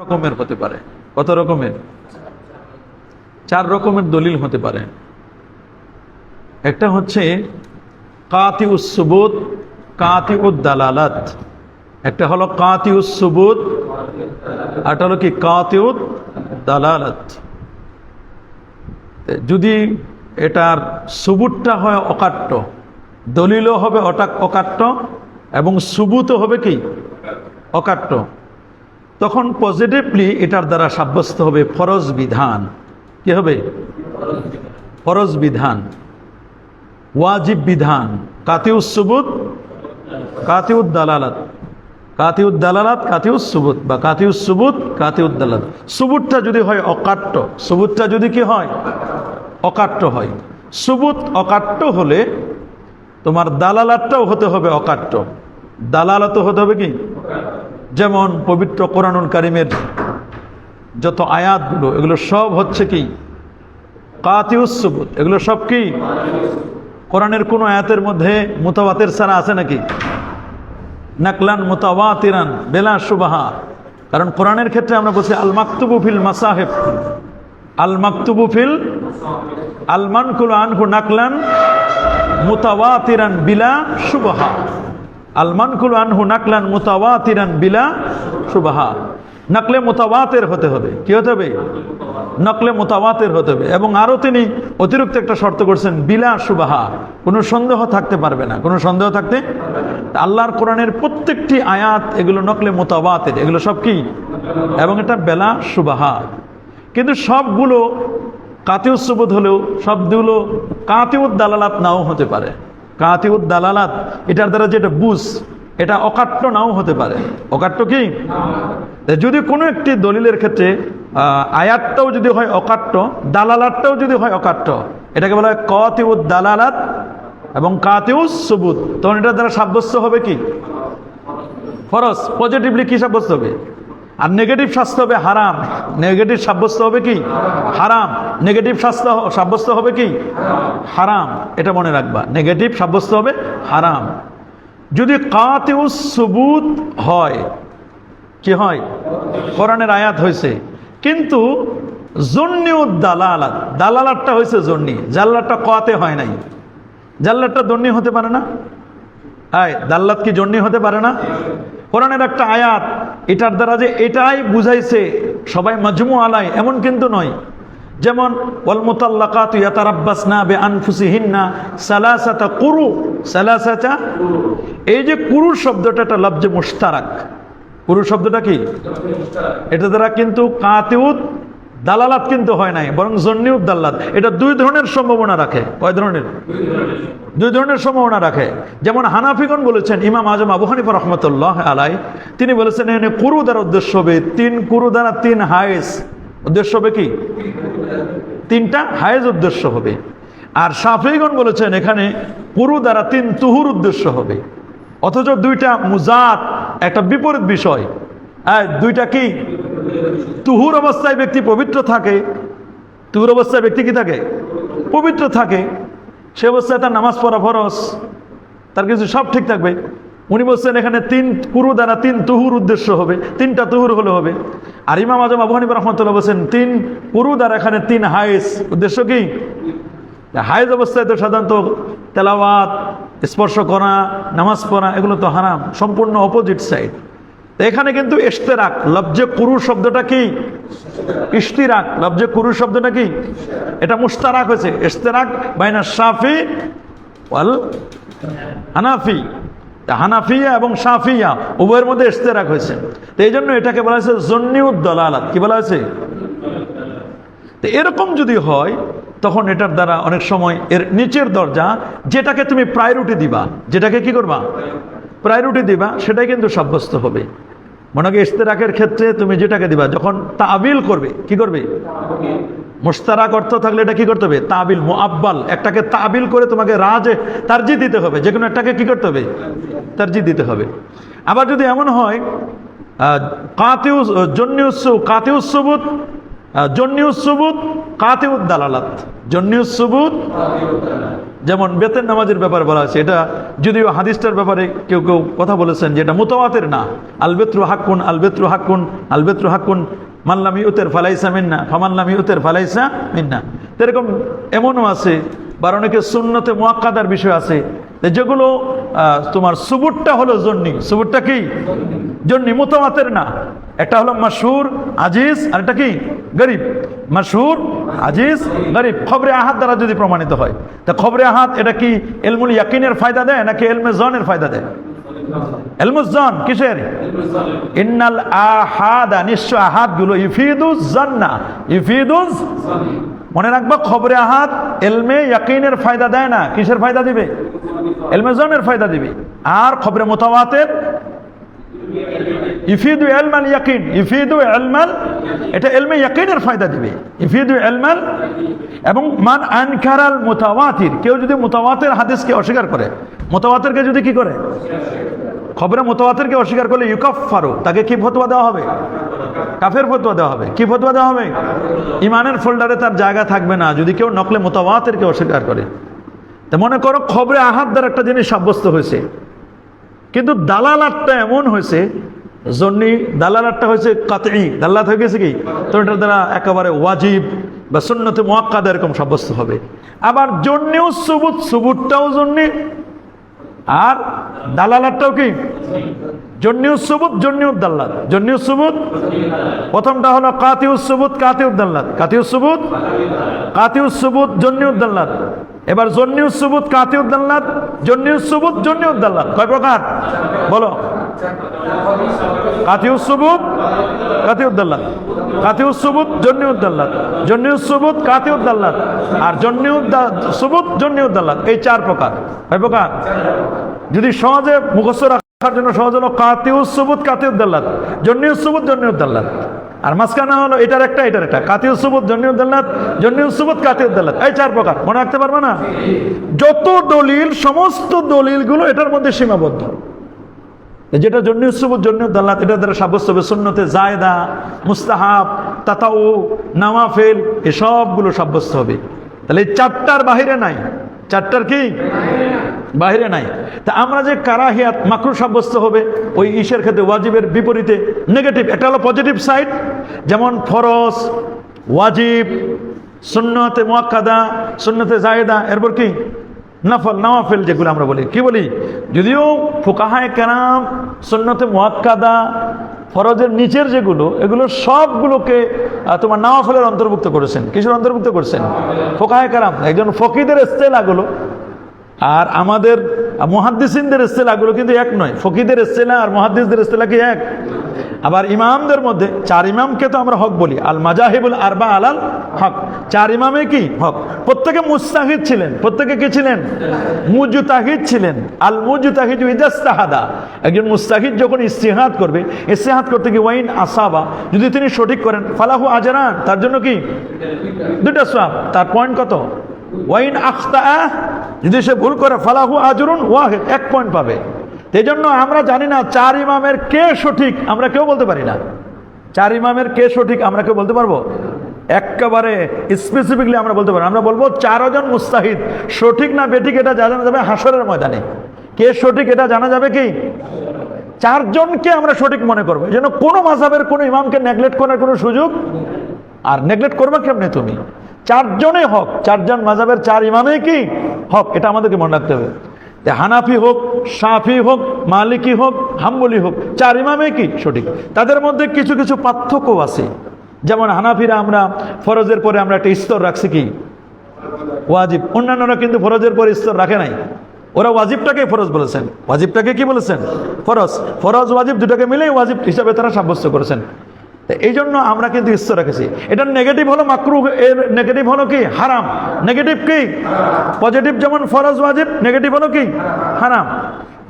রকমের হতে পারে। কত রকমের? 4 রকমের দলিল হতে পারে। একটা হচ্ছে কাতিউস সুবুত, কাতিউদ দালালাত। একটা হলো কাতিউস সুবুত, আর হলো কি কাতিউদ দালালাত। যদি এটার সুবুতটা হয় অকাট্য, দলিলও হবে অকাট্য এবং সুবুতও হবে কি অকাট্য, তখন পজিটিভলি এটার দ্বারা সাব্যস্ত হবে ফরজ বিধান। কি হবে? ফরজ বিধান, ওয়াজিব বিধান। কাতিউস সুবুত, কাতিউদ দালালাত, কাতিউদ দালালাত, কাতিউস সুবুত বা কাতিউস সুবুত, কাতিউদ দালালাত। সুবুতটা যদি হয় অকাট্য, সুবুতটা যদি কি হয় অকাট্য হয়, সুবুত অকাট্য হলে তোমার দালালাতটাও হতে হবে অকাট্য। দালালাতও হতে হবে কি? যেমন পবিত্র কোরআনুল কারীমের যত আয়াতগুলো, এগুলো সব হচ্ছে কি কাতিউস সুবুত। এগুলো সব কি? কোরআনের কোন আয়াতের মধ্যে মুতাওয়াতির ছাড়া আছে নাকি? নাকলান মুতাওয়াতিরান বেলা সুবাহা। কারণ কোরআনের ক্ষেত্রে আমরা বলছি আল মাকতুবু ফিল মাসাহিব, আল মাকতুবু ফিল আল মানকুলু আনহু নাকলান মুতাওয়াতিরান বিলা সুবাহা। আল মানকুলু আনহু নাকলান মুতাওয়াতিরান বিলা সুবাহা। নকলে মুতাওয়াতির হতে হবে। কি হতে হবে? নকলে মুতাওয়াতির হতে হবে। এবং আরো তিনি অতিরিক্ত একটা শর্ত করছেন, বিলা সুবাহা, কোনো সন্দেহ থাকতে পারবে না। কোনো সন্দেহ থাকতে, আল্লাহর কোরআনের প্রত্যেকটি আয়াত এগুলো নকলে মুতাওয়াতির, এগুলো সব কি? এবং এটা বেলা সুবাহা। কিন্তু সবগুলো কাতিউস সুবুত হলেও সবগুলো কাতিউদ দালালাত নাও হতে পারে। কাতিউদ দালালাত এটার দ্বারা যেটা বুঝ, এটা অকাট্য নাও হতে পারে। অকাট্য কি? যদি কোনো একটি দলিলের ক্ষেত্রে আয়াতটাও যদি হয় অকাট্য, দালালাতটাও যদি হয় অকাট্য, এটাকে বলা হয় কাতিউদ দালালাত এবং কাতিউস সুবুত। তখন এটার দ্বারা সাব্যস্ত হবে কি ফরজ। পজিটিভলি কি সাব্যস্ত হবে? আর নেগেটিভ শাস্তি হবে হারাম। নেগেটিভ সাব্যস্ত হবে কি হারাম। নেগেটিভ সাব্যস্ত হবে কি হারাম। এটা মনে রাখবা, নেগেটিভ সাব্যস্ত হবে হারাম। যদি কাতিউস সুবুত হয়, কি হয়? কোরআনের আয়াত হয়েছে, কিন্তু জন্নিউদ দালালাত, দালালাতটা হয়েছে জন্নি, জাল্লাতটা কাতে হয় নাই। জাল্লাতটা জন্নি হতে পারে না? দাল্লাত কি জন্নি হতে পারে না? কোরআনের একটা আয়াত, এটার দ্বারা যে এটাই বুঝাইছে সবাই মাজমু আলাই, এমন কিন্তু নয়। যেমন ওয়াল মুতাল্লাকাতু ইয়াতারাব্বাসনা বিআনফুসিহিন্না সালাসাতা কুরু, সালাসাতা, এই যে কুরু শব্দটা একটা লফজে মুশতারাক। কুরু শব্দটা কি? এটা দ্বারা কিন্তু কাতিউদ দালালাত কিন্তু হয় নাই, বরং জন্নিউদ দালালাত। এটা 2 ধরনের সম্ভাবনা রাখে। কয় ধরনের? 2 ধরনের সম্ভাবনা রাখে। যেমন হানাফিগণ বলেছেন, ইমাম আজম আবু হানিফা রহমতুল্লাহ আলাই, তিনি বলেছেন এখানে কুরু দ্বারা উদ্দেশ্য হবে 3 কুরু দ্বারা 3 হায়েজ উদ্দেশ্য হবে কি? 3টা হায়েজ উদ্দেশ্য হবে। আর শাফিঈগণ বলেছেন এখানে কুরু দ্বারা 3 তুহুর উদ্দেশ্য হবে। অথচ 2টা মুজাত, একটা বিপরীত বিষয়। 2টা কি? তুহুর অবস্থায় ব্যক্তি পবিত্র থাকে। তুহুর অবস্থায় ব্যক্তি কি থাকে? পবিত্র থাকে। সে অবস্থায় তার নামাজ পড়া ফরজ, তার কিছু সব ঠিক থাকবে। উনি বলছেন এখানে 3 কুরু দ্বারা 3 তুহুর উদ্দেশ্য হবে, 3টা তুহুর হলে হবে। আর ইমাম আজম আবু হানিফা রহমাতুল্লাহ বলছেন 3 কুরু দ্বারা এখানে 3 হায়েজ উদ্দেশ্য কি? হায়েজ অবস্থায় তো সাধারণত তেলাওয়াত, স্পর্শ করা, নামাজ পড়া, এগুলো তো হারাম, সম্পূর্ণ অপোজিট সাইড। এখানে কিন্তু ইশতেরাক, লফজে কুরু শব্দটা কি? ইশতিরাক, লফজে কুরু শব্দটা কি? এটা মুশতারাক হয়েছে। ইশতেরাক বাইনা শাফি ওয়াল হানাফি, হানাফিয়া এবং শাফিয়া উভয়ের মধ্যে ইশতেরাক হয়েছে। তো এই জন্য এটাকে বলা হয়েছে জন্নিউদ দালালাত। কি বলা হয়েছে? তো এরকম যদি হয়, তখন এটার দ্বারা অনেক সময় এর নিচের দরজা, যেটাকে তুমি প্রায়োরিটি দিবা, যেটাকে কি করবা প্রায়োরিটি দিবা, সেটাই কিন্তু সাব্যস্ত হবে। মনে হয় ইশতেরাকের ক্ষেত্রে তুমি যেটাকে দিবা, যখন তাবিল করবে, কি করবে? মুশতারাক অর্থ থাকলে এটা কি করতে হবে? তাবিল, মুআব্বাল, একটাকে তাবিল করে তোমাকে তারজিহ দিতে হবে। যে কোনো একটাকে কি করতে হবে? তারজিহ দিতে হবে। আবার যদি এমন হয় জন্নিউস সুবুত, জন্নিউস সুবুত, কাতিউদ দালালাত, জন্নিউস সুবুত, যেমন বেতের নামাজের ব্যাপারে বলা আছে, এটা যদিও হাদিসটার ব্যাপারে কেউ কেউ কথা বলেছেন যে এটা মুতাওয়াতির না। আল বেত্রু হাক্কুন, আল বেত্রু হাক্কুন, আল বেত্রু হাক্কুন, মাল্লাম ইউতের ফালাইসা মিন্না, ফামাল্লাম ইউতের ফালাইসা মিন্না। এরকম এমনও আছে, বা অনেকে সুন্নতে মুআক্কাদার বিষয় আছে যেগুলো তোমার সুবুতটা হলো জন্নি। সুবুতটা কি? জন্নি, মুতাওয়াতির না। একটা হলো মাশহুর, আজিজ, আর একটা কি? গরিব। মাশহুর, আজিজ, গরিব। খবরে আহাদ দ্বারা যদি প্রমাণিত হয়, তা খবরে আহাদ এটা কি ইলমুল ইয়াকিনের ফায়দা দেয় নাকি ইলমে জনের ফায়দা দেয়? ইলমুজ জন। কিসের? ইন্নাল আহাদা, নিশ্চয় আহাদ গুলো ইফিদুজ জান্না, ইফিদুজ। মনে রাখবা, খবরে আহাদ ইলমে ইয়াকিনের ফায়দা দেয় না। কিসের ফায়দা দিবে? ইলমে জনের ফায়দা দিবে। আর খবরে মুতাওয়াতির ইফিদু ইলমাল ইয়াকিন, ইফিদু ইলমাল, এটা ইলমে ইয়াকিনের ফায়দা দিবে। ইফিদু ইলমাল। এবং মান আনকারাল মুতাওয়াতির, কেউ যদি মুতাওয়াতির হাদিসকে অস্বীকার করে, মুতাওয়াতিরকে যদি কি করে? খবরে মুতাওয়াতিরকে অস্বীকার করলে ইউকাফফারু, তাকে কি ফতোয়া দেওয়া হবে? কাফের ফতোয়া দেওয়া হবে। কি ফতোয়া দেওয়া হবে? ইমানের ফোল্ডারে তার জায়গা থাকবে না যদি কেউ নকলে মুতাওয়াতিরকে অস্বীকার করে। তা মনে করো খবরে আহাদ দ্বারা একটা জিনিস সাব্যস্ত হয়েছে, কিন্তু দালালাতটা এমন হয়েছে, জন্নি দালালাতটা হয়েছে কাতঈ, দালালাত হয়ে গেছে কি, তো এটার দ্বারা একেবারে ওয়াজিব বা সুন্নতে মুআক্কাদা এরকম সাব্যস্ত হবে। আবার জন্নিও সুবুত, সুবুতটাও জন্নি, আর দালালাতটাও কি? জন্নিউ সুবুত, জন্নিউ দাল্লাত। জন্নিউ সুবুত প্রথমটা হলো কাতিউ সুবুত, কাতিউ দাল্লাত। কাতিউ সুবুত, কাতিউ সুবুত, জন্নিউ দাল্লাত। এবার জন্নিউ সুবুত, কাতিউ দাল্লাত, জন্নিউ সুবুত, জন্নিউ দাল্লাত। কয় প্রকার বলো? কাতিউ সুবুত, কাতিউ দাল্লাত, কাতিউ সুবুত, জন্নিউ দাল্লাত, জন্নিউ সুবুত, কাতিউ দাল্লাত, আর জন্নিউ সুবুত, জন্নিউ দাল্লাত। এই চার প্রকার। কয় প্রকার? যদি সহজে মুখস্থ রাখার জন্য সহজ হলো কাতিউ সুবুত, কাতিউ দাল্লাত, জন্নিউ সুবুত, জন্নিউ দাল্লাত। আর মাঝখানে হলো এটার একটা এটার একটা, কাতিউ সুবুত, জন্নিউ দাল্লাত, জন্নিউ সুবুত, কাতিউ দাল্লাত। এই চার প্রকার মনে রাখতে পারবে না? যত দলিল, সমস্ত দলিলগুলো এটার মধ্যে সীমাবদ্ধ। যেটা জন্নিউ সুবুত, জন্নিউ দাল্লাত, এটা দ্বারা সাব্যস্ত হবে সুন্নতে জায়েদা, মুস্তাহাব, তাতাউ, নাওয়াফিল, এসবগুলো সাব্যস্ত হবে। তাহলে এই চারটার বাহিরে নাই। চারটার কি বাহিরে নাই। তা আমরা যে কারাহিয়াত মাকরুহ সাব্যস্ত হবে ওই ইসের ক্ষেত্রে, ওয়াজিবের বিপরীতে নেগেটিভ। এটা হলো পজিটিভ সাইড, যেমন ফরজ, ওয়াজিব, সুন্নতে মুআক্কাদা, সুন্নতে জায়েদা, এরপর কি নফল, নওয়াফিল যেগুলো আমরা বলি। কি বলি? যদিও ফুকাহায়ে কেরাম সুন্নতে মুআক্কাদা, ফরজের নিচের যেগুলো, এগুলো সবগুলোকে তোমার নওয়াফিলের অন্তর্ভুক্ত করেছেন। কিসের অন্তর্ভুক্ত করেছেন? ফুকাহায়ে কেরাম। একজন ফকিদের ইস্তেলাহগুলো আর আমাদের মুহাদ্দিসিনদের ইস্তেলাহগুলো কিন্তু এক নয়। ফকিদের ইস্তেলাহ আর মুহাদ্দিসদের ইস্তেলাহ কি এক? আবার ইমামদের মধ্যে চার ইমামকে তো আমরা হক বলি, আল মাজাহিবুল আরবা আলাল হক। চার ইমামে কি হক? প্রত্যেকে মুজতাহিদ ছিলেন। প্রত্যেকে কি ছিলেন? মুজতাহিদ ছিলেন। আল মুজতাহিদু ইদাস্তাহাদা, একজন মুজতাহিদ যখন ইস্তিহাদ করবে, ইস্তিহাদ করতে গিয়ে ওয়াইন আসাবা, যদি তিনি সঠিক করেন, ফালাহু আজরান, তার জন্য কি দুইটা সওয়াব। তার পয়েন্ট কত? ওয়াইন আখতা, যদি সে ভুল করে, ফালাহু আজরুন ওয়াহিদ, এক পয়েন্ট পাবে। এই জন্য আমরা জানি না চার ইমামের কে সঠিক, আমরা কেউ বলতে পারি না। চার ইমামের কে সঠিক আমরা কেউ বলতে পারবো? একেবারে স্পেসিফিকলি আমরা বলতে পারি। আমরা বলবো চারজন মুস্তাহিদ সঠিক না বেঠিক এটা জানা যাবে হাসরের ময়দানে। কে সঠিক এটা জানা যাবে কি? চারজনকে আমরা সঠিক মনে করবো। এই জন্য কোনো মাযহাবের কোনো ইমামকে নেগলেক্ট করার কোনো সুযোগ, আর নেগলেক্ট করবে কেমনে তুমি? চারজনে হক, চারজন মাযহাবের চার ইমামে কি হক, এটা আমাদেরকে মনে রাখতে হবে। হানাফি হোক, শাফি হোক, মালিকি হোক, হাম্বলি হোক, চার ইমামে কি সঠিক। তাদের মধ্যে কিছু কিছু পার্থক্য আছে। যেমন হানাফিরা আমরা ফরজের পরে আমরা একটা স্তর রাখছি কি ওয়াজিব, অন্যান্যরা কিন্তু ফরজের পরে স্তর রাখে নাই। ওরা ওয়াজিবটাকে ফরজ বলেছেন, ওয়াজিবটাকে কি বলেছেন? ফরজ। ফরজ ওয়াজিব দুটাকে মিলেই ওয়াজিব হিসাবে তারা সাব্যস্ত করেছেন। এই জন্য আমরা কিন্তু স্তর রেখেছি। এটার নেগেটিভ হলো মাকরুহ, এর নেগেটিভ হলো কি হারাম। নেগেটিভ কি? পজিটিভ যেমন ফরজ ওয়াজিব, নেগেটিভ হলো কি হারাম।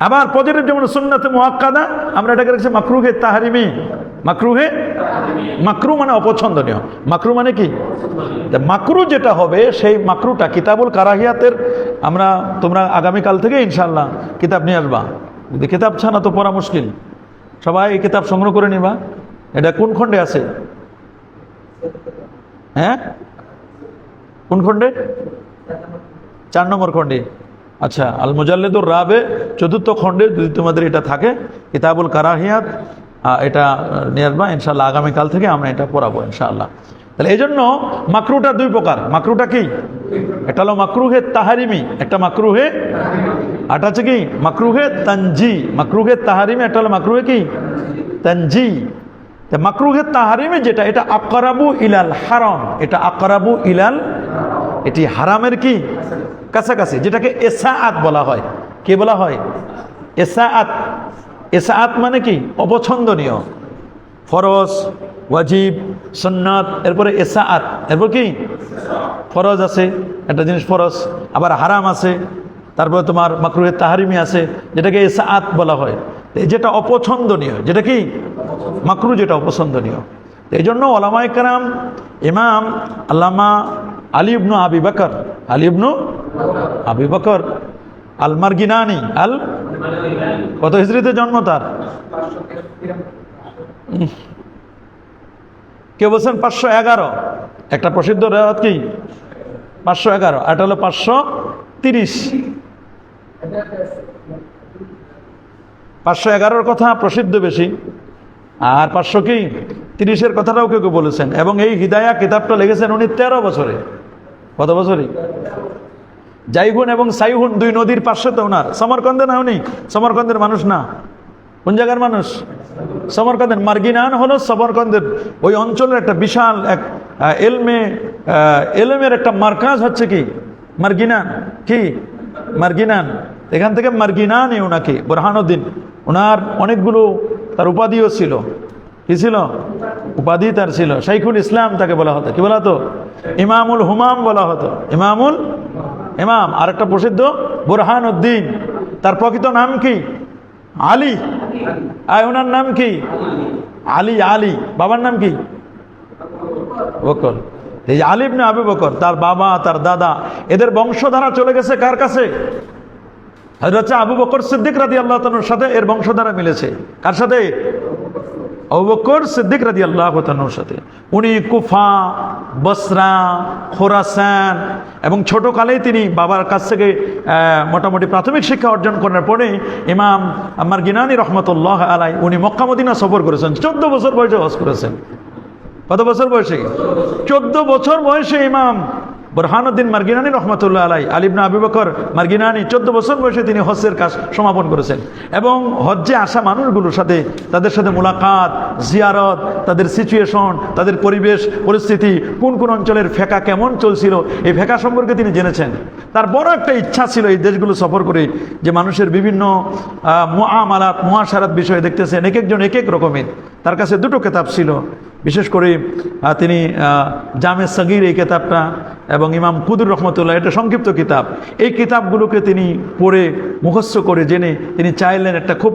আবার পজিটিভ যেমন সুন্নাতে মুআক্কাদা, আমরা এটাকে রেখেছি মাকরুহে তাহরিমি। মাকরুহে, মাকরু মানে অপছন্দনীয়, মাকরু মানে কি? মাকরু যেটা হবে সেই মাকরুটা কিতাবুল কারাহিয়াতের আমরা, তোমরা আগামীকাল থেকে ইনশাআল্লাহ কিতাব নিয়ে আসবা। কিতাব ছাড়া তো পড়া মুশকিল। সবাই এই কিতাব সংগ্রহ করে নিবা। এটা কোন খণ্ডে আছে? হ্যাঁ, কোন খণ্ডে? 4 নম্বর খণ্ডে। আচ্ছা, আল মুজাল্লিদুর রাবে 4র্থ খণ্ডে যদি তোমাদের এটা থাকে, কিতাবুল কারাহিয়াত, এটা নিয়ে আসবা ইনশাআল্লাহ। আগামীকাল থেকে আমরা এটা পড়াবো ইনশাআল্লাহ। তাহলে এই জন্য মাকরুটা 2 প্রকার। মাকরুটা কি? একটা হলো মাকরুহে তাহারিমি, একটা মাকরুহে, আটা হচ্ছে কি মাকরুহে তানজি। মাকরুহে তাহারিমি একটা হলো মাকরুহে কি তানজি। তা মাকরুহে তাহারিমি যেটা, এটা আকরাবু ইলাল হারাম, এটা আকরাবু ইলাল, এটি হারামের কি কাছাকাছি, যেটাকে এসাআত বলা হয়। কি বলা হয়? এসাআত। এসাআত মানে কি অপছন্দনীয়। ফরজ, ওয়াজিব, সুন্নাত, এরপরে এসাআত, এরপর কি ফরজ আছে, একটা জিনিস ফরজ, আবার হারাম আছে, তারপরে তোমার মাকরুহে তাহারিমি আছে, যেটাকে এসাআত বলা হয়। যেটা অপছন্দনীয়, যেটা কি মাকরু, যেটা অপছন্দনীয়। এই জন্য ওলামায়ে কেরাম, ইমাম আল্লামা আলী ইবনু আবি বকর, আলী ইবনু আবি বকর আল মারগিনানি, কত হিজরিতে জন্ম তার? কেউ বলছেন 511। একটা প্রসিদ্ধ রেওয়ায়াত কি 511, আর এটা হলো 530। 511 কথা প্রসিদ্ধ বেশি, আর 530 কথাটাও কেউ কেউ বলেছেন। এবং এই হিদায়া কিতাবটা লিখেছেন উনি 13 বছরে। কত বছরে? জাইহুন এবং সাইহুন 2 নদীর পাশে তো ওনার। সমরকন্দে না, উনি সমরকন্দের মানুষ না। কোন জায়গার মানুষ? সমরকন্দের। মার্গিনান হলো সমরকন্দের ওই অঞ্চলের একটা বিশাল এক এলমের একটা মার্কাজ হচ্ছে কি মার্গিনান। কি মার্গিনান? এখান থেকে মার্গিনানই ওনাকে বুরহানুদ্দিন, ওনার অনেকগুলো তার উপাধিও ছিল। কি ছিল? উপাধি তার ছিল। শাইখুল ইসলাম তাকে বলা হতো। কি বলা হতো? ইমামুল হুমাম বলা হতো। ইমামুল ইমাম। আর একটা প্রসিদ্ধ বুরহানুদ্দিন। তার প্রকৃত নাম কি? আলী। আর ওনার নাম কি? আলী। আলী বাবার নাম কি? বকর। এই আলী ইবনে আবু বকর, তার বাবা, তার দাদা, এদের বংশধারা চলে গেছে কার কাছে? হযরত আবু বকর সিদ্দিক রাদিয়াল্লাহু তাআলার সাথে এর বংশধারা মিলেছে। কার সাথে? আবু বকর সিদ্দিক রাদিয়াল্লাহু তাআলার সাথে। উনি কুফা, বসরা, খোরাসান এবং ছোটকালেই তিনি বাবার কাছ থেকে মোটামুটি প্রাথমিক শিক্ষা অর্জন করার পরে ইমাম মারগিনানি রহমতুল্লাহ আলাইহি উনি মক্কা মদিনা সফর করেছেন। 14 বছর বয়সে হজ করেছেন। কত বছর বয়সে? 14 বছর বয়সে ইমাম বুরহানুদ্দিন মারগিনানি রহমতুল্লাহ আলাইহি, আলী ইবনে আবু বকর মারগিনানি 14 বছর বয়সে তিনি হজ্জের কাজ সমাপন করেছেন। এবং হজ্জে আসা মানুষগুলোর সাথে, তাদের সাথে মুলাকাত, জিয়ারত, তাদের সিচুয়েশন, তাদের পরিবেশ পরিস্থিতি, কোন কোন অঞ্চলের ফেকা কেমন চলছিল, এই ফেকা সম্পর্কে তিনি জেনেছেন। তার বড় একটা ইচ্ছা ছিল এই দেশগুলো সফর করে যে মানুষের বিভিন্ন মুআমালাত, মুআশারাত বিষয়ে দেখতেছেন এক একজন এক এক রকমের। তার কাছে 2টো কিতাব ছিল, বিশেষ করে তিনি জামে সগীর এই কিতাবটা এবং ইমাম কুদুর রহমতুল্লাহ, এটা সংক্ষিপ্ত কিতাব। এই কিতাবগুলোকে তিনি পড়ে মুখস্থ করে জেনে তিনি চাইলেন একটা খুব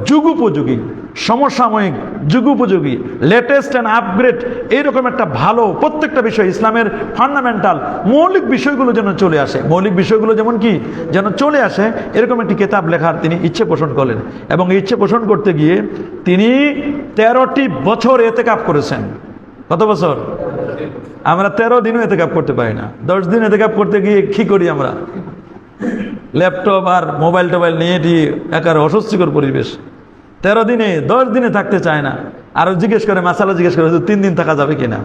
যুগোপযোগী, সমসাময়িক, যুগোপযোগী, লেটেস্ট অ্যান্ড আপগ্রেড এইরকম একটা ভালো প্রত্যেকটা বিষয়, ইসলামের ফান্ডামেন্টাল মৌলিক বিষয়গুলো যেন চলে আসে, মৌলিক বিষয়গুলো যেমন কি যেন চলে আসে, এরকম একটি কিতাব লেখার তিনি ইচ্ছে পোষণ করলেন। এবং এই ইচ্ছে পোষণ করতে গিয়ে তিনি 13টি বছর এতেকাফ করেছেন। কত বছর? আমরা 13 দিনও এতেকাফ করতে পারি না। 10 দিন এতেকাফ করতে গিয়ে কি করি আমরা? ল্যাপটপ আর মোবাইল টোবাইল নিয়ে একার অস্বস্তিকর পরিবেশ। 13 দিনে 10 দিনে থাকতে চায় না। আরো জিজ্ঞেস করে, মাসালা জিজ্ঞেস করে 3 দিন থাকা যাবে কিনা?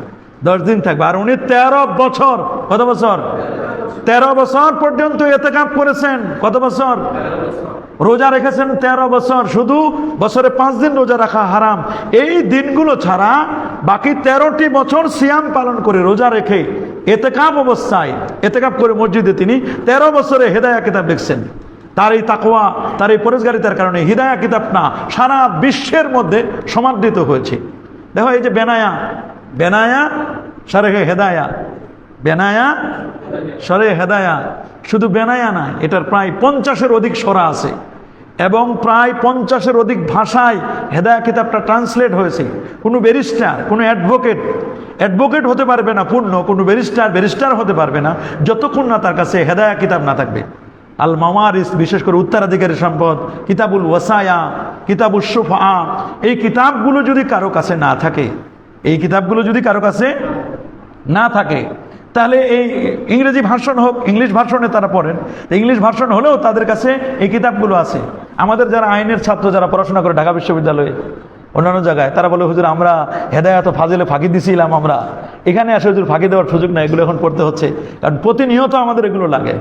10 দিন থাকবে। আর উনি 13 বছর, কত বছর? 13 বছর পর্যন্ত এতেকাফ করেছেন। কত বছর? রোজা রেখেছেন 13 বছর। শুধু বছরে 5 দিন রোজা রাখা হারাম। এই দিনগুলো ছাড়া বাকি 13টি বছর সিয়াম পালন করে, রোজা রেখে, এতেকাফ অবস্থায় এতেকাফ করে মসজিদে তিনি 13 বছরে হেদায়া কিতাব লিখছেন। তার এই তাকওয়া, তার এই পরেশগারিতার কারণে হিদায়া কিতাবটা সারা বিশ্বের মধ্যে সমাদৃত হয়েছে। দেখো এই যে বেনায়া শারহে হেদায়া, বেনায়া শারহে হেদায়া, শুধু বেনায়া না, এটার প্রায় 50-এর অধিক সরা আছে এবং প্রায় 50-এর অধিক ভাষায় হেদায়া কিতাবটা ট্রান্সলেট হয়েছে। কোনো ব্যারিস্টার, কোনো অ্যাডভোকেট হতে পারবে না পূর্ণ, কোনো ব্যারিস্টার হতে পারবে না যতক্ষণ না তার কাছে হেদায়া কিতাব না থাকবে। আল মাওয়ারিস, বিশেষ করে উত্তরাধিকারী সম্পদ, কিতাবুল ওয়াসায়া, কিতাবুল শুফা, এই কিতাবগুলো যদি কারো কাছে না থাকে, এই কিতাবগুলো যদি কারো কাছে না থাকে, তাহলে এই ইংরেজি ভার্সন হোক, ইংলিশ ভার্সনে তারা পড়েন, ইংলিশ ভার্সন হলেও তাদের কাছে এই কিতাবগুলো আছে। আমাদের যারা আইনের ছাত্র, যারা পড়াশোনা করে ঢাকা বিশ্ববিদ্যালয়ে অন্যান্য জায়গায়, তারা বলে হুজুর আমরা হেদায়াত ফাজিলে ফাঁকি দিছিলাম, আমরা এখানে আসে হুজুর ফাঁকি দেওয়ার সুযোগ না, এগুলো এখন পড়তে হচ্ছে। কারণ প্রতিনিয়ত আমাদের এগুলো লাগে,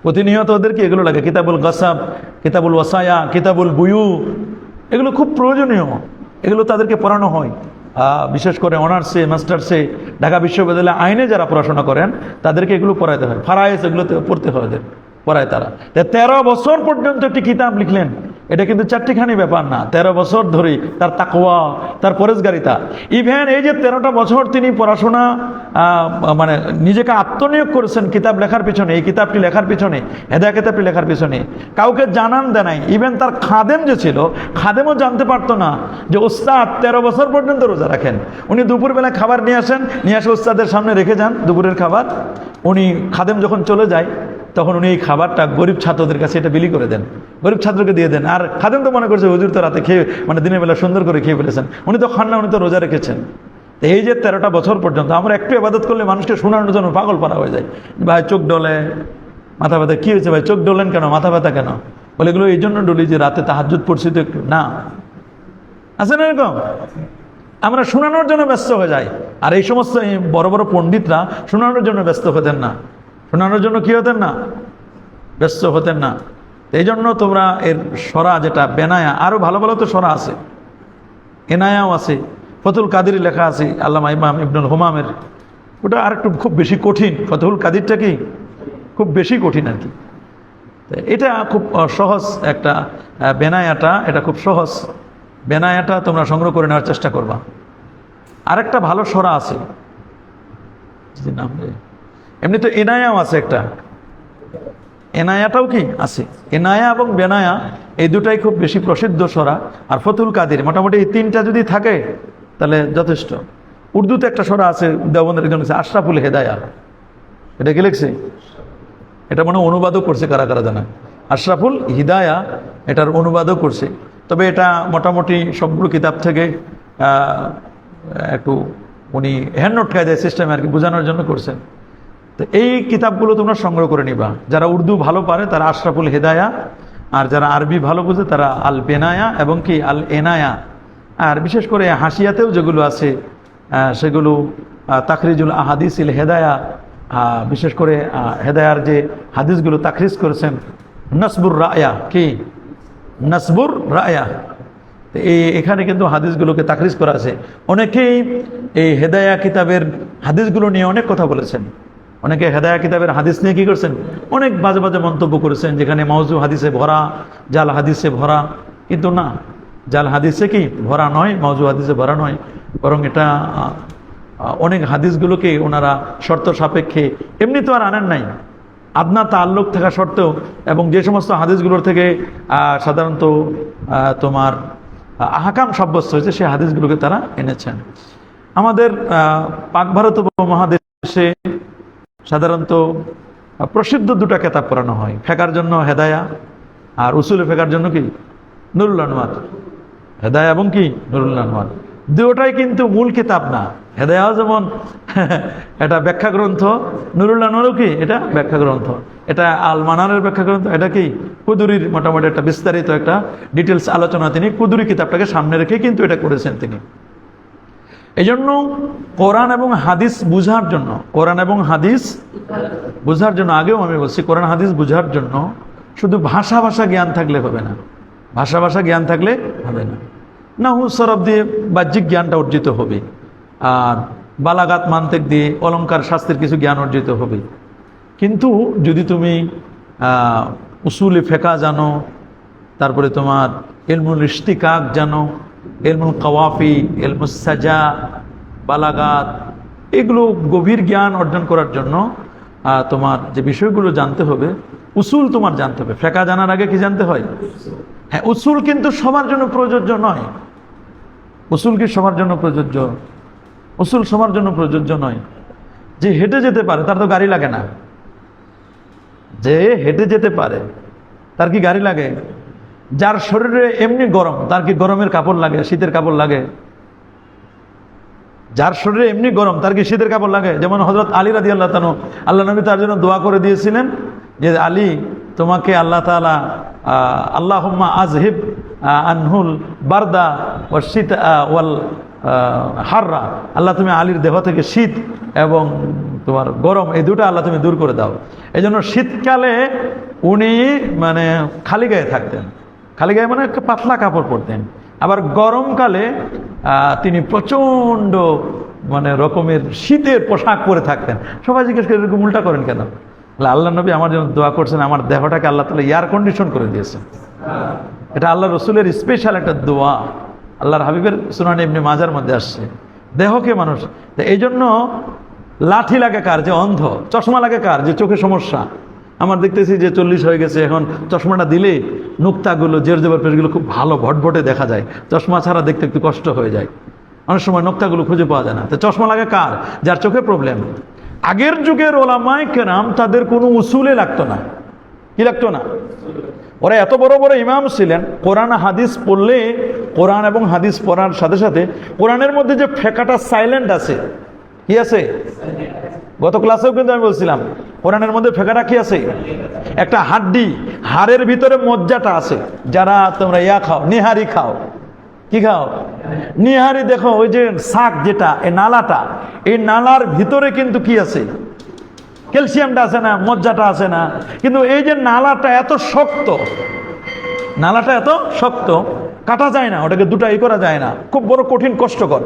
প্রতিনিয়ত ওদেরকে এগুলো লাগে। কিতাবুল গাসাব, কিতাবুল ওয়াসায়া, কিতাবুল বুয়ু, এগুলো খুব প্রয়োজনীয়, এগুলো তাদেরকে পড়ানো হয়। বিশেষ করে অনার্সে, মাস্টার্সে, ঢাকা বিশ্ববিদ্যালয়ে আইনে যারা পড়াশোনা করেন তাদেরকে এগুলো পড়াইতে হয়। ফারায়েজ এগুলোতে পড়তে হয়, ওদের পড়ায় তারা। 13 বছর পর্যন্ত একটি কিতাব লিখলেন, এটা কিন্তু চারটিখানি ব্যাপার না, 13 বছর ধরে তার তাকওয়া, তার পরেজগারিতা। ইভেন এই যে 13টা বছর তিনি পড়াশোনা মানে নিজেকে আত্মনিয়োগ করেছেন কিতাব লেখার পিছনে, এই কিতাবটি লেখার পিছনে, হেদায়া কিতাবটি লেখার পিছনে, কাউকে জানান দেয় নাই। ইভেন তার খাদেম যে ছিল, খাদেমও জানতে পারতো না যে ওস্তাদ 13 বছর পর্যন্ত রোজা রাখেন। উনি দুপুরবেলা খাবার নিয়ে আসেন, নিয়ে আসে ওস্তাদের সামনে রেখে যান দুপুরের খাবার। উনি খাদেম যখন চলে যায় তখন উনি এই খাবারটা গরিব ছাত্রদের কাছে এটা বিলি করে দেন, গরিব ছাত্রকে দিয়ে দেন। আর খাদেম তো মনে করছে হুজুর তো রাতে খেয়ে, মানে দিনের বেলা সুন্দর করে খেয়ে ফেলেছেন, উনি তো খান না, উনি তো রোজা রেখেছেন। এই যে 13টা বছর পর্যন্ত আমরা একটু ইবাদত করলে মানুষকে শোনানোর জন্য পাগল পারা হয়ে যায়। ভাই চোখ ডলে, মাথা ব্যথা, কী হয়েছে ভাই চোখ ডলেন কেন, মাথা ব্যথা কেন? বলে এগুলো এই জন্য ডলি যে রাতে তাহাজ্জুদ পড়ছি তো একটু, না আছে না এরকম? আমরা শোনানোর জন্য ব্যস্ত হয়ে যাই। আর এই সমস্ত বড় বড় পণ্ডিতরা শোনানোর জন্য ব্যস্ত হতেন না, শোনানোর জন্য কি হতেন না, ব্যস্ত হতেন না। এই জন্য তোমরা এর সরা যেটা বেনায়া, আরও ভালো ভালো তো সরা আছে, এনায়াও আছে, ফতুল কাদির লেখা আছে আল্লামা ইমাম ইবনুল হুমামের, ওটা আর একটু খুব বেশি কঠিন। ফতুল কাদিরটা কি খুব বেশি কঠিন আর কি, এটা খুব সহজ একটা বেনায়াটা, এটা খুব সহজ। বেনায়াটা তোমরা সংগ্রহ করে নেওয়ার চেষ্টা করবা। আরেকটা ভালো সরা আছে, নাম এমনি তো এনায়াও আছে একটা, এনায়াটাও কি আছে, এনায়া এবং বেনায়া এই দুটাই খুব বেশি প্রসিদ্ধ সরা। আর ফতুল কাদির, মোটামুটি এই তিনটা যদি থাকে তাহলে যথেষ্ট। উর্দুতে একটা সরা আছে, দেওবন্দের একজন লিখছে আশরাফুল হেদায়া, এটা কি লিখছে? এটা মনে অনুবাদও করছে, কারা কারা জানা? আশরাফুল হিদায়া এটার অনুবাদও করছে। তবে এটা মোটামুটি সবগুলো কিতাব থেকে একটু উনি হ্যান্ডনোট কায়দায় সিস্টেমে আর কি বোঝানোর জন্য করছেন। তো এই কিতাবগুলো তোমরা সংগ্রহ করে নিবা। যারা উর্দু ভালো পারে তারা আশরাফুল হেদায়া, আর যারা আরবি ভালো বুঝে তারা আল বেনায়া এবং কি আল এনায়া। আর বিশেষ করে হাসিয়াতেও যেগুলো আছে সেগুলো তাখরিজুল আহাদিসিল হেদায়া, বিশেষ করে হেদায়ার যে হাদিসগুলো তাখরিজ করেছেন নাসবুর রায়া, কি নাসবুর রায়া, এখানে কিন্তু হাদিসগুলোকে তাখরিজ করা আছে। অনেকেই এই হেদায়া কিতাবের হাদিসগুলো নিয়ে অনেক কথা বলেছেন, অনেকে হেদায়া কিতাবের হাদিস নিয়ে কি করছেন, অনেক বাজে বাজে মন্তব্য করেছেন, যেখানে মাউজু হাদিসে ভরা, জাল হাদিসে ভরা। কিন্তু না, জাল হাদিসে কি ভরা নয়, মাউজু হাদিসে ভরা নয়, বরং এটা অনেক হাদিসগুলোকে ওনারা শর্ত সাপেক্ষে এমনি তো আর আনেন নাই, আদনা তাল্লুক থাকা সত্ত্বেও, এবং যে সমস্ত হাদিসগুলোর থেকে সাধারণত তোমার আহকাম সাব্যস্ত হয়েছে সেই হাদিসগুলোকে তারা এনেছেন। আমাদের পাক ভারত উপমহাদেশে সাধারণত প্রসিদ্ধ দুটা কিতাব পড়ানো হয়, ফেকার জন্য হেদায়া, আর উসুলে ফেকার জন্য কি নুরুল আনওয়ার। হেদায়া এবং কি নুরুল আনওয়ার দুটোটাই কিন্তু মূল কিতাব না। হেদায়াও যেমন এটা ব্যাখ্যা গ্রন্থ, নুরুল আনওয়ারও কি এটা ব্যাখ্যা গ্রন্থ, এটা আল মানারের ব্যাখ্যা গ্রন্থ, এটা কি কুদুরির মোটামুটি একটা বিস্তারিত একটা ডিটেলস আলোচনা তিনি কুদুরি কিতাবটাকে সামনে রেখে কিন্তু এটা করেছেন তিনি। এই জন্য কোরআন এবং হাদিস বুঝার জন্য, কোরআন এবং হাদিস বুঝার জন্য, আগেও আমি বলছি কোরআন হাদিস বুঝার জন্য শুধু ভাষা ভাষা জ্ঞান থাকলে হবে না, ভাষা ভাষা জ্ঞান থাকলে হবে না, নাহু সরব দিয়ে বাহ্যিক জ্ঞানটা অর্জিত হবে, আর বালাগাত মান্তিক দিয়ে অলংকার শাস্ত্রের কিছু জ্ঞান অর্জিত হবে। কিন্তু যদি তুমি উসুলে ফেকা জানো, তারপরে তোমার ইলমুল ইশতিকাক জানো, ইলমুল কাওয়াফি, ইলমুস সাজা, বালাগাত, এগুলো গভীর জ্ঞান অর্জন করার জন্য তোমার যে বিষয়গুলো জানতে হবে, উসুল তোমার জানতে হবে। ফেকা জানার আগে কি জানতে হয়? হ্যাঁ, উসুল কিন্তু সবার জন্য প্রযোজ্য নয়। উসুল কি সবার জন্য প্রযোজ্য? উসুল সবার জন্য প্রযোজ্য নয়। যে হেঁটে যেতে পারে তার তো গাড়ি লাগে না, যে হেঁটে যেতে পারে তার কি গাড়ি লাগে? যার শরীরে এমনি গরম তার কি গরমের কাপড় লাগে, শীতের কাপড় লাগে? যার শরীরে এমনি গরম তার কি শীতের কাপড় লাগে? যেমন হযরত আলী রাদিয়াল্লাহু তাআলা, আল্লাহ নবী তার জন্য দোয়া করে দিয়েছিলেন যে আলী, তোমাকে আল্লাহ তাআলা আল্লাহুম্মা আযহিব আনহুল বারদা ওয়াশ শীতা ওয়াল হাররা, আল্লাহ তুমি আলীর দেহ থেকে শীত এবং তোমার গরম এই দুটো আল্লাহ তুমি দূর করে দাও। এই জন্য শীতকালে উনি মানে খালি গায়ে থাকতেন, খালি গায়ে মানে একটা পাতলা কাপড় পরতেন। আবার গরমকালে তিনি প্রচণ্ড মানে রকমের শীতের পোশাক পরে থাকতেন। সবাই জিজ্ঞেস করে এরকম উল্টা করেন কেন? আল্লাহ নবী আমার জন্য দোয়া করছেন, আমার দেহটাকে আল্লাহ তাআলা এয়ার কন্ডিশন করে দিয়েছেন। এটা আল্লাহ রসুলের স্পেশাল একটা দোয়া, আল্লাহর হাবিবের সুনানে ইবনে মাজার মধ্যে আসছে। দেহকে মানুষ, এই জন্য লাঠি লাগে কার? যে অন্ধ। চশমা লাগে কার? যে চোখে সমস্যা। আমার দেখতেছি যে 40 হয়ে গেছে, এখন চশমাটা দিলে নুক্তাগুলো জের জবর পেশগুলো খুব ভালো ভটভটে দেখা যায়, চশমা ছাড়া দেখতে একটু কষ্ট হয়ে যায়, অনেক সময় নুক্তাগুলো খুঁজে পাওয়া যায় না। তো চশমা লাগে কার? যার চোখে প্রবলেম। আগের যুগের ওলামায়ে কেরাম তাদের কোনো উসুলে লাগতো না। কি লাগতো না? ওরা এত বড় বড় ইমাম ছিলেন, কোরআন হাদিস পড়লে, কোরআন এবং হাদিস পড়ার সাথে সাথে কোরআনের মধ্যে যে ফেকাটা সাইলেন্ট আছে, কি আছে? গত ক্লাসেও কিন্তু আমি বলছিলাম কোরআনের মধ্যে ফেকাটা কি আছে? একটা হাড্ডি, হাড়ের ভিতরে মজ্জাটা আছে। যারা তোমরা খাও, নিহারি খাও, কি খাও? নিহারি। দেখো ওই যে শাক যেটা, এই নালাটা, এই নালার ভিতরে কিন্তু কি আছে? ক্যালসিয়ামটা আছে না, মজ্জাটা আছে না? কিন্তু এই যে নালাটা এত শক্ত, নালাটা এত শক্ত, কাটা যায় না, ওটাকে দুটা করা যায় না, খুব বড় কঠিন কষ্টকর।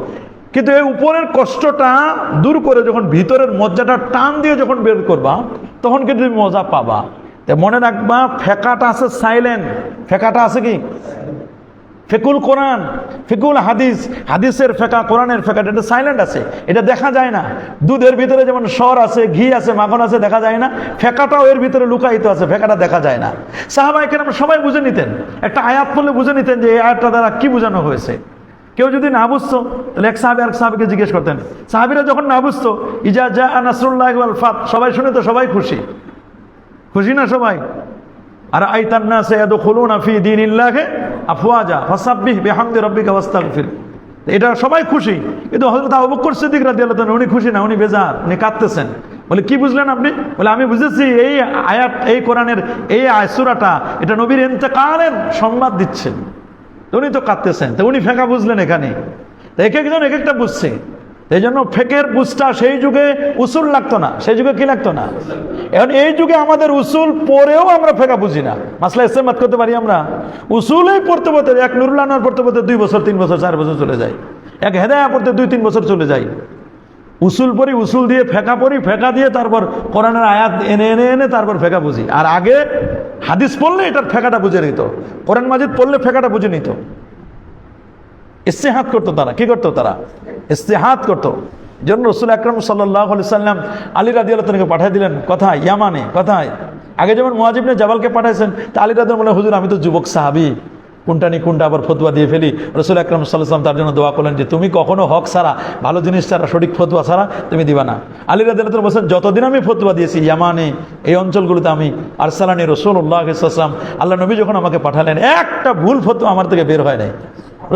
কিন্তু এই উপরের কষ্টটা দূর করে যখন ভিতরের মজ্জাটা টান দিয়ে যখন বের করবা, তখন কিন্তু তুমি মজা পাবা। তাই মনে রাখবা, ফেকাটা আছে সাইলেন্ট। ফেকাটা আছে কি? ফেকুল কোরআন, ফেকুল হাদিস, হাদিসের ফেকা, কোরআনের ফেকাটা এটা সাইলেন্ট আছে, এটা দেখা যায় না। দুধের ভিতরে যেমন সর আছে, ঘি আছে, মাখন আছে, দেখা যায় না, ফেকাটাও এর ভিতরে লুকায়িত আছে, ফেকাটা দেখা যায় না। সাহাবায়ে কেরাম সবাই বুঝে নিতেন, একটা আয়াত পড়লে বুঝে নিতেন যে এই আয়াতটা দ্বারা কি বোঝানো হয়েছে। কেউ যদি না বুঝতো তাহলে এক সাহাবী আরেক সাহাবীকে জিজ্ঞেস করতেন। সাহাবীরা যখন না বুঝতো, ইজা জা নাসরুল্লাহি ওয়াল ফাত, সবাই শুনে তো সবাই খুশি, খুশি না সবাই? আর আইতান নাস ইয়াদখুলুনা ফি দীনিল্লাহি আফওয়াজা ফাসাব্বিহ বিহামদি রাব্বিকা ওয়াস্তাগফির, এটা সবাই খুশি। কিন্তু হযরত আবু বকর সিদ্দিক রাদিয়াল্লাহু তাআলা উনি খুশি না, উনি বেজার, উনি কাঁদতেছেন। বলে কি বুঝলেন আপনি? বলে আমি বুঝেছি এই আয়াত, এই কোরআনের এই সূরাটা এটা নবীর ইন্তেকালের সংবাদ দিচ্ছেন, উনি তো কাঁদতেছেন। তো উনি ফেকা বুঝলেন এখানে। তো এক একজন এক একটা বুঝছে। এই জন্য ফেকের বুঝটা সেই যুগে উসুল লাগতো না, সেই যুগে কি লাগতো না। এখন এই যুগে আমাদের উসুল পড়েও আমরা ফেকা বুঝি না। মাসলা ইস্তেমাত করতে পারি আমরা? উসুলেই পড়তে পড়তে, এক নুরুল আনোয়ার পড়তে পড়তে 2 বছর 3 বছর 4 বছর চলে যায়, এক হেদায়া পড়তে 2-3 বছর চলে যায়। উসুল পড়ি, উসুল দিয়ে ফেকা পড়ি, ফেকা দিয়ে তারপর কোরআনের আয়াত এনে এনে এনে তারপর ফেকা বুঝি। আর আগে হাদিস পড়লে এটার ফেকাটা বুঝে নিত, কোরআন মাজিদ পড়লে ফেকাটা বুঝে নিত। ইস্তেহাদ করতো তারা। কি করতো তারা? ইস্তেহাদ করতো। জন্য রাসূল আকরাম সাল্লাল্লাহু আলাইহি সাল্লাম আলী রাদিয়াল্লাহু তাআলাকে পাঠিয়ে দিলেন কোথায়? ইয়ামানে। কোথায়? আগে যেমন মুআয ইবনে জাবালকে পাঠাইছেন, তা আলী রাদিয়াল্লাহু বলেন, হুজুর আমি তো যুবক সাহাবী, কোনটা নি কোনটা আবার ফতোয়া দিয়ে ফেলি। রাসূল আকরাম সাল্লাল্লাহু আলাইহি ওয়াসাল্লাম তার জন্য দোয়া করলেন যে তুমি কখনো হক ছাড়া, ভালো জিনিস ছাড়া, সঠিক ফতোয়া ছাড়া তুমি দিবা না। আলী রাদিয়াল্লাহু তাআলা বলেন, যতদিন আমি ফতোয়া দিয়েছি ইয়ামানে, এই অঞ্চলগুলোতে, আমি আরসালানি রাসূলুল্লাহ সাল্লাল্লাহু আলাইহি ওয়াসাল্লাম, আল্লাহ নবী যখন আমাকে পাঠালেন, একটা ভুল ফতোয়া আমার থেকে বের হয় নাই।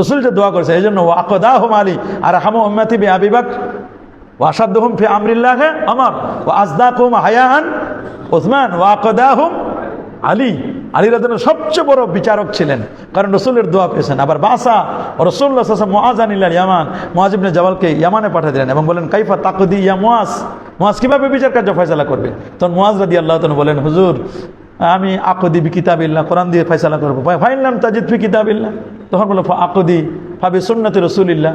রাসূল যে দোয়া করেছে, এই জন্য ওয়াকদাহুম আলী আরহামু উম্মতি বিআবি বকর ওয়াশাদ্দুহুম ফি আমরিল্লাহ ওমর ওয়াজদাকুহুম হায়াআন উসমান ওয়াকদাহুম আলী। আলী রাদিয়াল্লাহু সবচেয়ে বড় বিচারক ছিলেন, কারণ রাসূলের দোয়া পেয়েছেন। আবার বাসা রাসূলুল্লাহ সাল্লাল্লাহু আলাইহি ওয়াসাল্লাম মুআয আনিল ইয়ামান, মুআয ইবনে জাবালকে ইয়ামানে পাঠিয়ে দিলেন এবং বলেন, কাইফা তাকদি ইয়া মুআয, মুআয কিভাবে বিচার কার্য ফয়সালা করবে? তখন মুআয রাদিয়াল্লাহু তাআলা বলেন, হুজুর আমি আকদি বি কিতাবিল্লাহ, কোরআন দিয়ে ফয়সালা করব। ফাইন লাম তাজিদ ফি কিতাবিল্লাহ, তখন বলল আকদি ফাবি সুন্নতি রাসূলিল্লাহ,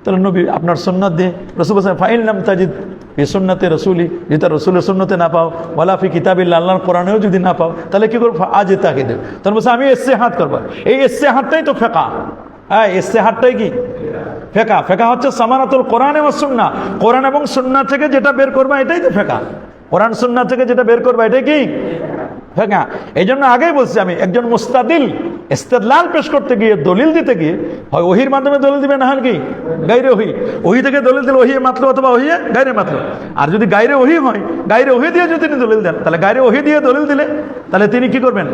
তাহলে নবী আপনার সুন্নাত দিয়ে। রাসূল বলেন, ফাইন লাম তাজিদ ফি সুন্নতি রাসূলি, যদি রাসূলের সুন্নতে না পাও, ওয়ালা ফি কিতাবিল্লাহ, আল্লাহর কোরআনেও যদি না পাও, তাহলে কি করবো? আজ তাকে দেব। তখন বলছে আমি ইস্তেহাদ করবো। এই ইস্তেহাদটাই তো ফেকা। হ্যাঁ, ইস্তেহাদটাই কি? ফেকা। ফেকা হচ্ছে সামারাতুল কোরআন এবং সুন্নাহ, কোরআন এবং সুন্নাহ থেকে যেটা বের করবা এটাই তো ফেকা। কোরআন সুন্নাহ থেকে যেটা বের করবা এটাই কি ফেকা। এই জন্য আগেই বলছি আমি, একজন মুস্তাদিল ইস্তেদলাল পেশ করতে গিয়ে, দলিল দিতে গিয়ে, হয় ওহির মাধ্যমে দলিল দিবে, না হয় কি গায়রে ওহি। ওহি থেকে দলিল দিলে ওহি মাতলো অথবা ওহি গায়রে মাতলো। আর যদি গায়রে ওহি হয়, গায়রে ওহি দিয়ে যদি তিনি দলিল দেন, তাহলে গায়রে ওহি দিয়ে দলিল দিলে তাহলে তিনি কি করবেন?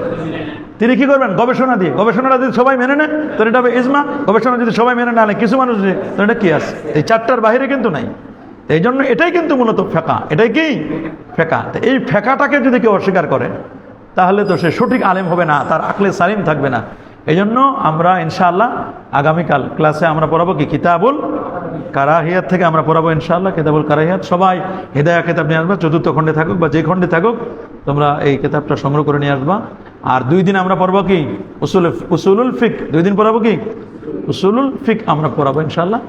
তিনি কি করবেন? গবেষণা দিয়ে। গবেষণাটা যদি সবাই মেনে নেয় তো এটা হবে ইজমা। গবেষণা যদি সবাই মেনে না নেয়, কিছু মানুষ দিয়ে, তো এটা কিয়াস। এই চারটার বাইরে কিন্তু নাই। এই জন্য এটাই কিন্তু মূলত ফেকা। এটাই কি ফেকা। এই ফেকাটাকে যদি কেউ অস্বীকার করে তাহলে তো সে সঠিক আলেম হবে না, তার আকলে সালিম থাকবে না। এই জন্য আমরা ইনশাআল্লাহ আগামীকাল ক্লাসে আমরা পড়াবো কি কিতাবুল কারাহিয়াত থেকে আমরা পড়াবো ইনশাআল্লাহ কিতাবুল কারাহিয়াত। সবাই হেদায়া কিতাব নিয়ে আসবা, চতুর্থ খণ্ডে থাকুক বা যে খণ্ডে থাকুক, তোমরা এই কিতাবটা সংগ্রহ করে নিয়ে আসবা। আর 2 দিন আমরা পড়বো কি উসুলুল ফিক। 2 দিন পড়াবো কি উসুলুল ফিক আমরা পড়াবো ইনশাআল্লাহ।